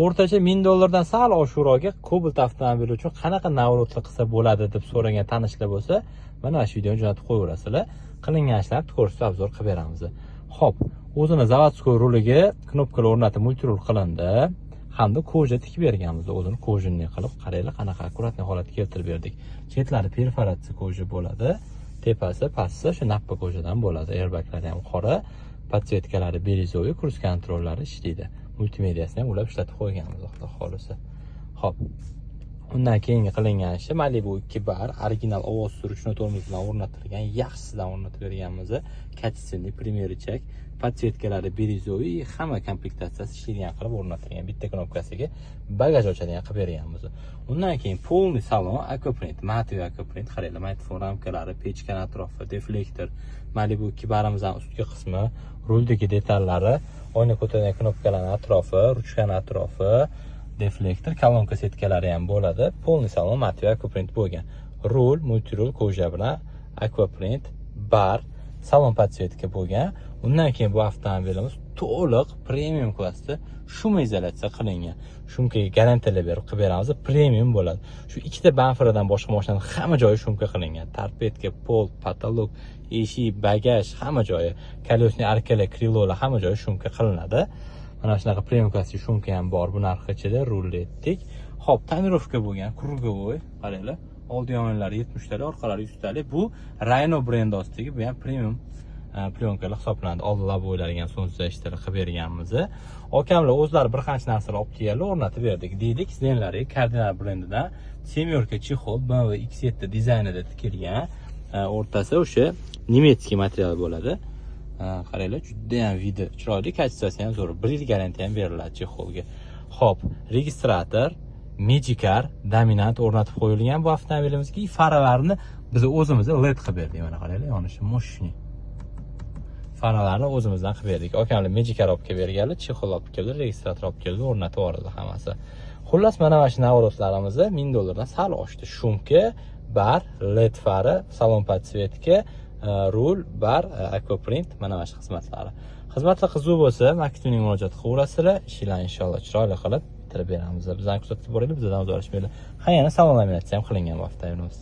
o'rtacha $1000 sal oshiqroqga Cobalt avtomobili uchun qanaqa navrotli qilsa bo'ladi deb so'ragan tanishlar bo'lsa, mana shu videoni jo'natib qo'yaverasizlar. Qilingan ishlarni ko'rsatib obzor qilib beramiz. Xo'p, o'zini zavodskoy ruliga knopkalar o'rnatib multirul qilindi hamda koja tikib berganmiz. O'zini kojinni qilib qaranglar qanaqa akkuratniy holatga keltirib berdik. Chetlari perforatsiya koja bo'ladi, tepasi, pasti shu nappa kojadan bo'ladi. Airbaglari ham qora, podsvetkalari birizoviy, kruz kontrollari ishlaydi. Multimediyasini ham ulab ishlatib qo'yganmiz, xudo xolisa. Xo'p. Undan keyingi qilingan ishi Malibu 2 bar original ovoz surish tormozidan o'rnatilgan, yaxshisidan o'rnatib berganmiz. Kachsinli primerichak, podsvetkalari birizoviy, hamma komplektatsiyasi ishlaydigan qilib o'rnatilgan. Bitta knopkasiga bagaj ochadigan qilib berganmiz. Undan keyin polni salon, aquaprint, matoviy aquaprint, qaranglar, matfon ramkalari, pechkan atrofi, deflektor, Malibu 2 barimizdan ustki qismi, ruldagi detallari, oyna ko'taradigan knopkalarning atrofi, ruchkani atrofi, deflektor, kolonka setkalari ham bo'ladi. Polni salon matoviy aquaprint bo'lgan. Rul, multirul koja bilan aquaprint, bar, salon podsvetka bo'lgan. Undan keyin bu avtomobilimiz to'liq premium klassda shum izolyatsiya qilingan. Shumkaga garantiyalar berib qilib beramiz, premium bo'ladi. Shu ikkita bamperdan boshqa mashinaning hamma joyi shumka qilingan. Torpedka, pol, potolok, eshik, bagaj, hamma joyi, kolesniy arkalar, krilolar hamma joyi shumka qilinadi. Mana shunaqa premium klassli shumka ham bor bu narx ichida, rulletdik. Xo'p, tonirovka bo'lgan, krugovoy, qaranglar. Oldi yonlari 70 talik, orqalari 100 talik. Bu Rhino brendi ostidagi bu ham premium plyonkalar hisoblanadi. Oldi labo'ylariga ham sonsiz ishlar qilib berganmiz. Okamlar o'zlari bir qancha narsalar olib kelganlar, o'rnatib berdik. Deylik, sizlarga Cardinal brendidan semyorka chexol BMW X7 dizaynida tikilgan. O'rtasi o'sha nemetskiy material bo'ladi. Qaranglar, juda ham vidi chiroyli, kachesiyasi ham zo'r. 1 yil garantiya ham beriladi chexolga. Xo'p, registrator, Magicar dominant o'rnatib qo'yilgan bu avtomobilimizga. Faralarni biz o'zimiz LED qilib berdik. Mana qaranglar, yonishi moshni. Faralarni o'zimizdan qilib berdik. Okamlar Magicar olib kelib berganlar, chexol olib keldi, registrator olib keldi, o'rnatib yubordi hammasi. Xullas, mana shu navrotlarimiz $1000 dan sal oshdi. Shumka, bar, LED fari, salon podsvetka, rul, bar, aquaprint, mana shu xizmatlari. Xizmatlar qiziq bo'lsa, Maktuning murojaat qilaverasizlar. Ishlarni inshaalloh chiroyli qilib bitirib beramiz. Bizdan kuzatib boringlar, bizdan uzalishmaylar. Ha, yana salon laminatsiya ham qilingan bu avtomobilimiz.